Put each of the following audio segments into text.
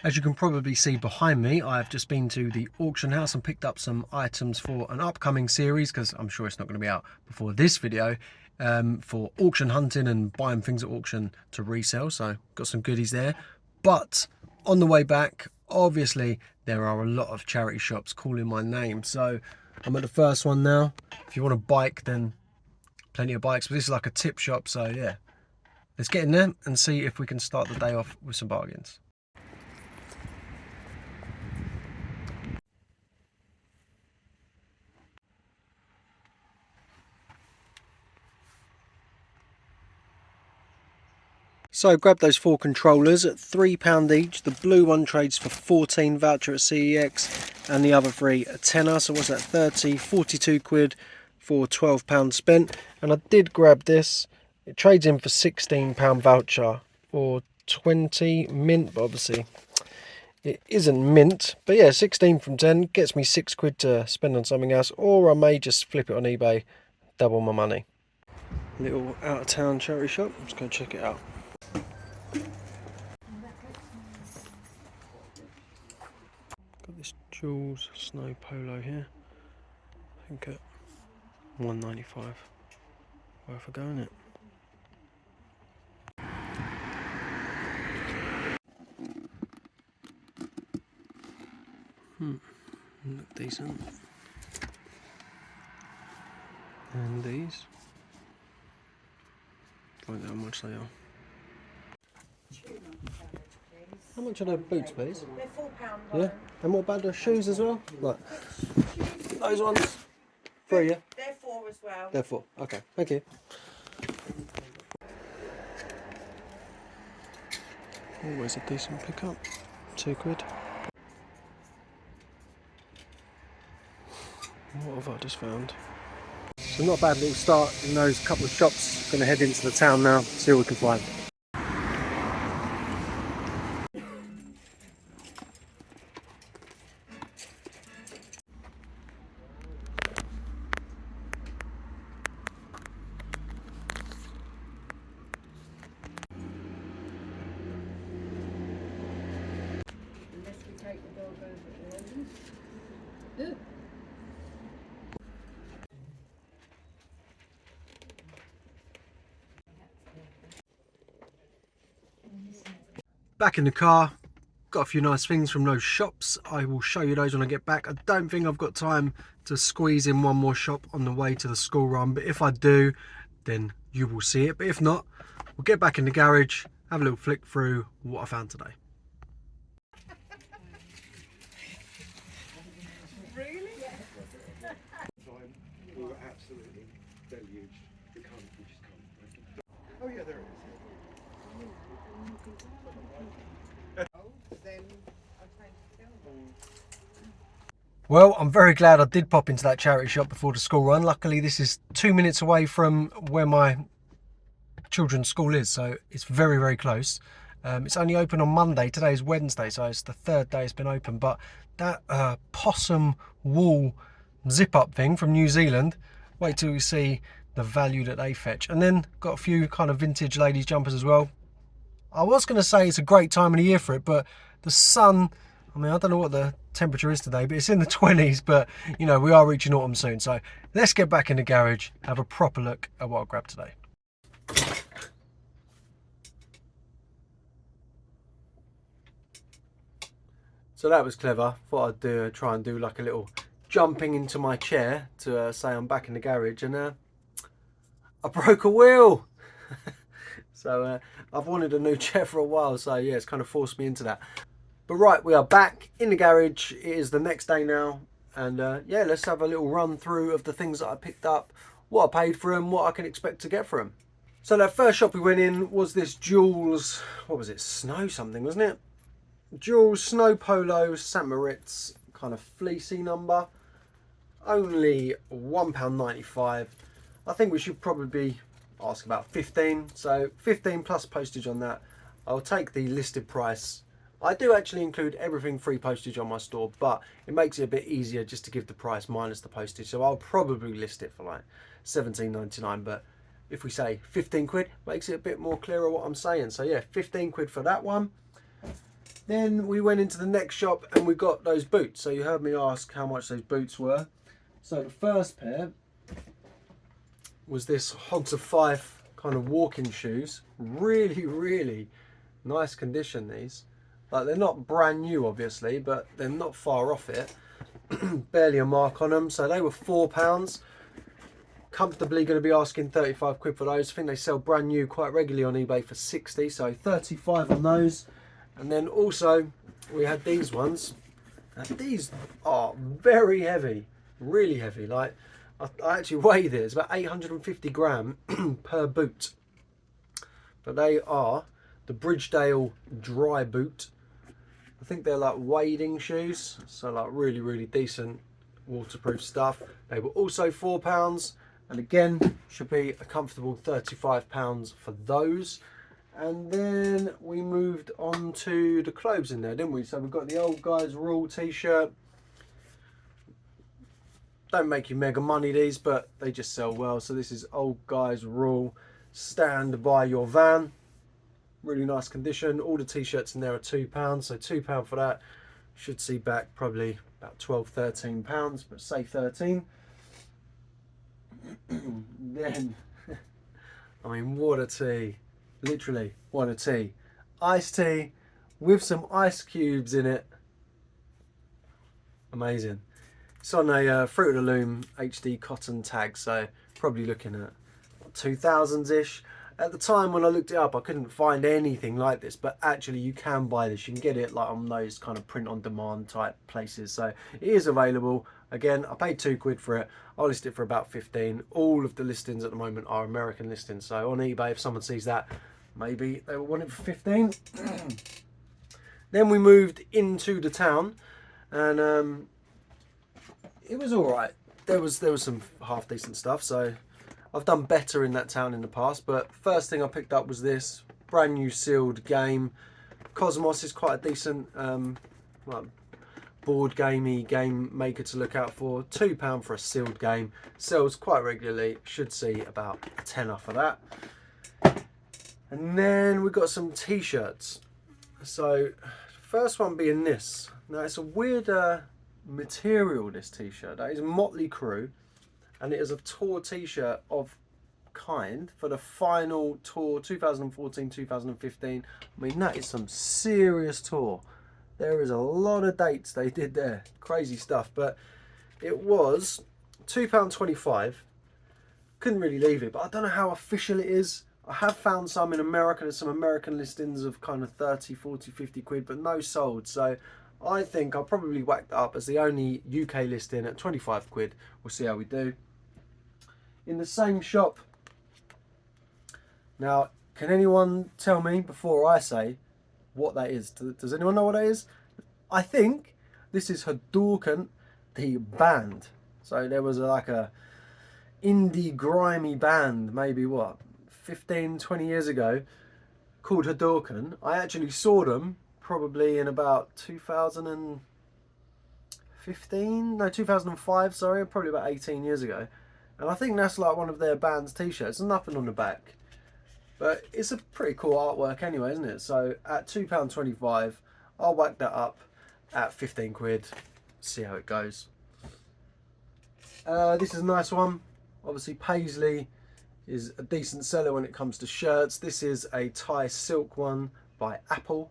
As you can probably see behind me, I've just been to the auction house and picked up some items for an upcoming series, because I'm sure it's not going to be out before this video, for auction hunting and buying things at auction to resell. So got some goodies there. But on the way back, obviously there are a lot of charity shops calling my name. So I'm at the first one now. If you want a bike, then plenty of bikes, but this is like a tip shop. So yeah, let's get in there and see if we can start the day off with some bargains. So grab those 4 controllers at £3 each. The blue one trades for 14, voucher at CEX, and the other 3 a tenner. So what's that? 30, 42 quid for £12 spent. And I did grab this. It trades in for £16 voucher or 20 mint, but obviously it isn't mint. But yeah, 16 from 10 gets me 6 quid to spend on something else, or I may just flip it on eBay, double my money. Little out of town charity shop. Let's go check it out. Got this Jules Snow Polo here. I think at $1.95. Worth a go, isn't it? Look decent. And these. Find out how much they are. How much are their boots, please? They're £4. Yeah. And what about the shoes as well? Like those ones? 3, yeah? They're 4 as well. They're 4. Okay, thank you. Always a decent pickup. 2 quid. What have I just found? So not a bad little start in those couple of shops. Going to head into the town now, see what we can find. Unless we take the dog over there. Back in the car, got a few nice things from those shops. I will show you those when I get back. I don't think I've got time to squeeze in one more shop on the way to the school run, but if I do, then you will see it. But if not, we'll get back in the garage, have a little flick through what I found today. Really? We were absolutely deluged. We just can't. Oh yeah, there it is. Then I change the film. Well, I'm very glad I did pop into that charity shop before the school run. Luckily, this is 2 minutes away from where my children's school is, so it's very, very close. It's only open on Monday. Today is Wednesday, so it's the 3rd day it's been open. But that possum wool zip-up thing from New Zealand, wait till you see the value that they fetch. And then got a few kind of vintage ladies jumpers as well. I was going to say it's a great time of the year for it, but the sun, I mean, I don't know what the temperature is today, but it's in the 20s, but you know, we are reaching autumn soon. So let's get back in the garage, have a proper look at what I grabbed today. So that was clever. Thought I'd try and do like a little jumping into my chair to say I'm back in the garage, and I broke a wheel. So I've wanted a new chair for a while, so yeah, it's kind of forced me into that. But right, we are back in the garage. It is the next day now, and yeah, let's have a little run through of the things that I picked up, what I paid for them, what I can expect to get for them. So that first shop we went in was this Jules, what was it, Snow something, wasn't it? Jules Snow Polo St. Moritz kind of fleecy number. Only £1.95. I think we should probably ask about 15, so 15 plus postage on that. I'll take the listed price. I do actually include everything free postage on my store, but it makes it a bit easier just to give the price minus the postage, so I'll probably list it for like £17.99, but if we say 15 quid, makes it a bit more clearer what I'm saying. So yeah, 15 quid for that one. Then we went into the next shop and we got those boots. So you heard me ask how much those boots were. So the first pair was this Hogs of Fife kind of walking shoes. Really, really nice condition, these. Like, they're not brand new obviously, but they're not far off it. Barely a mark on them. So they were £4. Comfortably going to be asking 35 quid for those. I think they sell brand new quite regularly on eBay for 60, so 35 on those. And then also we had these ones. Now these are very heavy, really heavy. Like, I actually weighed it. It's about 850 gram per boot. But they are the Bridgedale dry boot. I think they're like wading shoes, so like really, really decent waterproof stuff. They were also £4, and again should be a comfortable £35 for those. And then we moved on to the clothes in there, didn't we? So we've got the Old Guys Rule t-shirt. Don't make you mega money, these, but they just sell well. So this is Old Guys Rule, stand by your van. Really nice condition. All the t-shirts in there are £2, so £2 for that. Should see back probably about £12–13, but say 13. Then, I mean, what a tea. Literally, what a tea. Iced tea with some ice cubes in it. Amazing. It's on a Fruit of the Loom HD cotton tag, so probably looking at 2000s-ish. At the time when I looked it up, I couldn't find anything like this, but actually you can buy this. You can get it like on those kind of print on demand type places. So it is available. Again, I paid £2 for it. I'll list it for about 15. All of the listings at the moment are American listings. So on eBay, if someone sees that, maybe they will want it for 15. Then we moved into the town, and it was all right. There was some half decent stuff. So I've done better in that town in the past, but first thing I picked up was this brand new sealed game. Cosmos is quite a decent like board gamey game maker to look out for. £2 for a sealed game. Sells quite regularly. Should see about a tenner for that. And then we got some t-shirts. So first one being this. Now it's a weird material, this t-shirt. That is Motley Crue. And it is a tour t-shirt of kind for the final tour 2014-2015. I mean, that is some serious tour. There is a lot of dates they did there. Crazy stuff. But it was £2.25. Couldn't really leave it, but I don't know how official it is. I have found some in America. There's some American listings of kind of 30, 40, 50 quid, but no sold. So I think I'll probably whack that up as the only UK listing at 25 quid. We'll see how we do. In the same shop. Now, can anyone tell me before I say what that is? Does anyone know what that is? I think this is Hadouken, the band. So there was like a indie grimy band, maybe what, 15, 20 years ago, called Hadouken. I actually saw them probably in about 2005, sorry, probably about 18 years ago. And I think that's like one of their band's t-shirts. There's nothing on the back. But it's a pretty cool artwork anyway, isn't it? So at £2.25, I'll whack that up at 15 quid. See how it goes. This is a nice one. Obviously Paisley is a decent seller when it comes to shirts. This is a Thai silk one by Apple.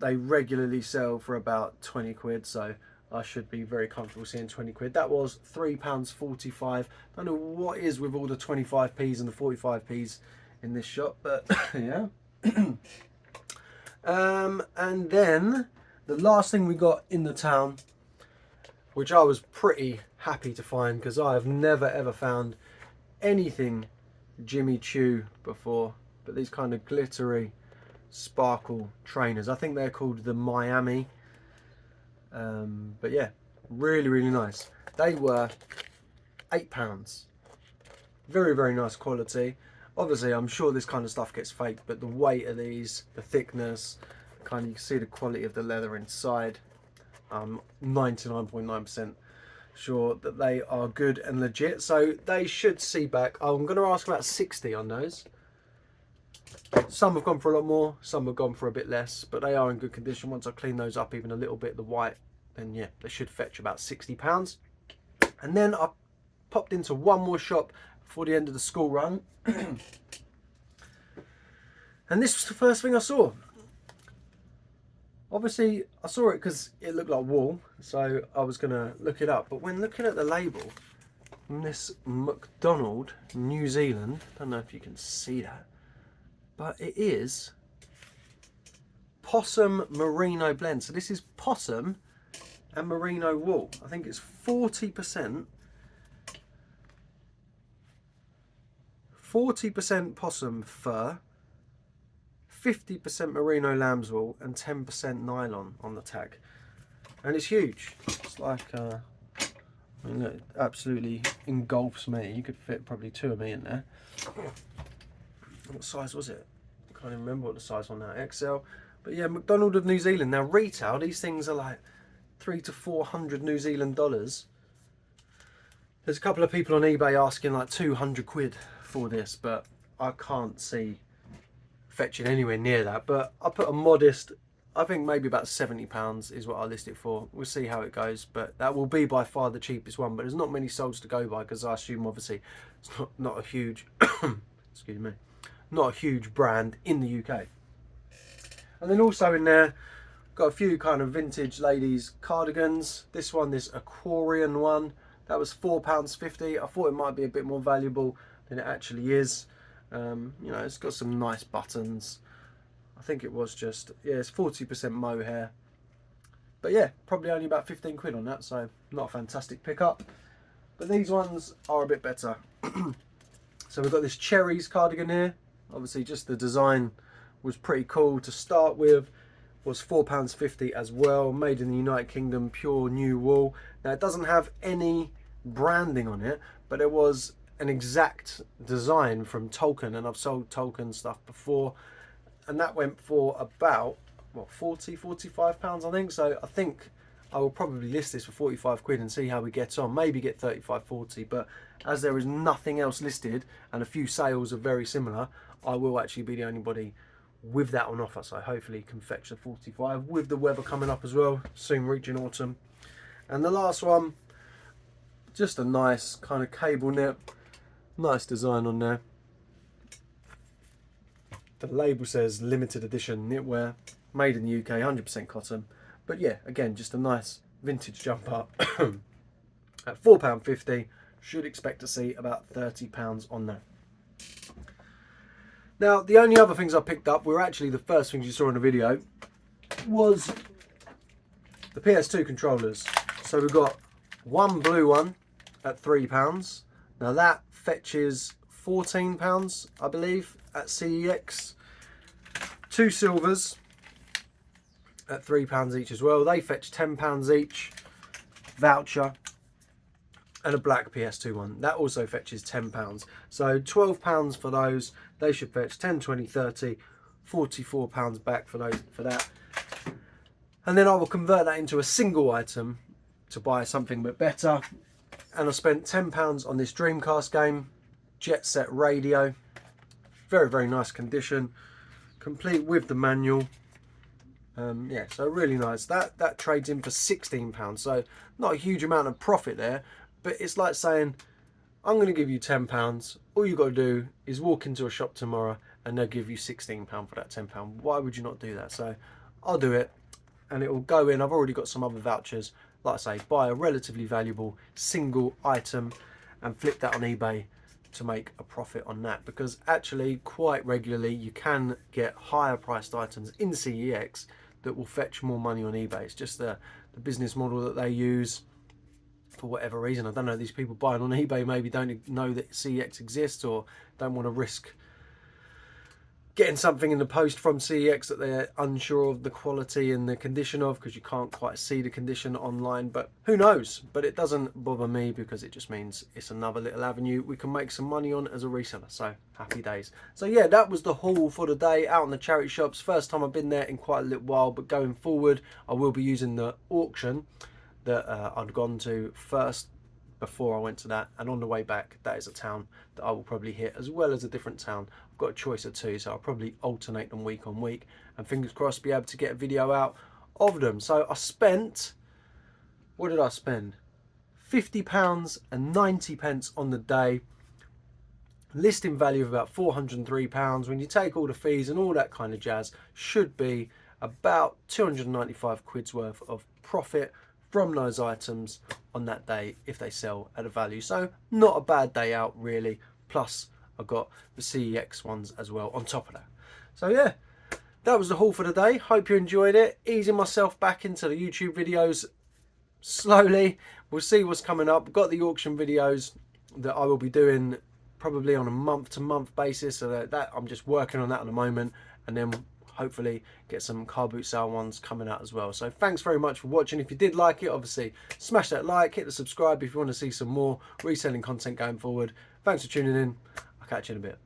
They regularly sell for about 20 quid, so I should be very comfortable seeing 20 quid. That was £3.45. Don't know what is with all the 25p's and the 45p's in this shop, but yeah. And then the last thing we got in the town, which I was pretty happy to find because I have never ever found anything Jimmy Choo before, but these kind of glittery sparkle trainers. I think they're called the Miami. But yeah, really, really nice. They were £8. Very, very nice quality. Obviously, I'm sure this kind of stuff gets faked, but the weight of these, the thickness, kind of you can see the quality of the leather inside. 99.9% sure that they are good and legit. So they should see back. I'm going to ask about 60 on those. Some have gone for a lot more, some have gone for a bit less, but they are in good condition. Once I clean those up even a little bit, the white, then yeah, they should fetch about £60. And then I popped into one more shop before the end of the school run. And this was the first thing I saw. Obviously, I saw it because it looked like wool, so I was going to look it up. But when looking at the label, from this McDonald, New Zealand, I don't know if you can see that, but it is possum merino blend. So this is possum and merino wool. I think it's 40% possum fur, 50% merino lamb's wool, and 10% nylon on the tag. And it's huge. It's like, I mean, look, it absolutely engulfs me. You could fit probably 2 of me in there. What size was it? I can't even remember what the size on that. XL. But yeah, McDonald of New Zealand. Now retail, these things are like 300 to 400 New Zealand dollars. There's a couple of people on eBay asking like 200 quid for this, but I can't see fetching anywhere near that. But I put a modest, I think maybe about £70 is what I list it for. We'll see how it goes, but that will be by far the cheapest one. But there's not many souls to go by, because I assume obviously it's not a huge excuse me, not a huge brand in the UK. And then also in there, got a few kind of vintage ladies cardigans. This one, this Aquarian one, that was £4.50. I thought it might be a bit more valuable than it actually is. You know, it's got some nice buttons. I think it was just, yeah, it's 40% mohair. But yeah, probably only about 15 quid on that, so not a fantastic pickup. But these ones are a bit better. So we've got this cherries cardigan here. Obviously just the design was pretty cool to start with. Was £4.50 as well, made in the United Kingdom, pure new wool. Now it doesn't have any branding on it, but it was an exact design from Tolkien, and I've sold Tolkien stuff before, and that went for about, what, 40, 45 pounds I think. So I think I will probably list this for 45 quid and see how we get on, maybe get 35, 40, but as there is nothing else listed and a few sales are very similar, I will actually be the only body with that on offer. So hopefully can fetch the 45 with the weather coming up as well, soon reaching autumn. And the last one, just a nice kind of cable knit, nice design on there. The label says limited edition knitwear, made in the UK, 100% cotton. But yeah, again, just a nice vintage jumper at £4.50. Should expect to see about £30 on there. Now, the only other things I picked up were actually the first things you saw in the video, was the PS2 controllers. So we've got one blue one at £3. Now that fetches £14, I believe, at CEX. 2 silvers at £3 each as well. They fetch £10 each. Voucher. And a black PS2 one. That also fetches £10. So £12 for those. They should fetch 10, 20, 30, £44 back for those, for that. And then I will convert that into a single item to buy something a bit better. And I spent £10 on this Dreamcast game, Jet Set Radio. Very, very nice condition, complete with the manual. Yeah, so really nice. That trades in for £16, so not a huge amount of profit there, but it's like saying, I'm going to give you £10. All you got to do is walk into a shop tomorrow and they'll give you £16 for that £10. Why would you not do that? So I'll do it, and it will go in. I've already got some other vouchers. Like I say, buy a relatively valuable single item and flip that on eBay to make a profit on that, because actually quite regularly you can get higher priced items in CEX that will fetch more money on eBay. It's just the business model that they use for whatever reason. I don't know, these people buying on eBay maybe don't know that CEX exists, or don't want to risk getting something in the post from CEX that they're unsure of the quality and the condition of, because you can't quite see the condition online. But who knows? But it doesn't bother me, because it just means it's another little avenue we can make some money on as a reseller. So happy days. So yeah, that was the haul for the day out in the charity shops. First time I've been there in quite a little while, but going forward I will be using the auction that I'd gone to first before I went to that, and on the way back, that is a town that I will probably hit, as well as a different town I've got a choice of 2, so I'll probably alternate them week on week, and fingers crossed be able to get a video out of them. So I spent, what did I spend? £50 and 90 pence on the day. Listing value of about £403. When you take all the fees and all that kind of jazz, should be about 295 quid's worth of profit from those items on that day if they sell at a value. So not a bad day out really. Plus I've got the CEX ones as well on top of that. So yeah, that was the haul for the day. Hope you enjoyed it. Easing myself back into the YouTube videos slowly. We'll see what's coming up. Got the auction videos that I will be doing probably on a month-to-month basis, so that I'm just working on that at the moment, and then hopefully get some car boot sale ones coming out as well. So thanks very much for watching. If you did like it, obviously smash that like, hit the subscribe if you want to see some more reselling content going forward. Thanks for tuning in. I'll catch you in a bit.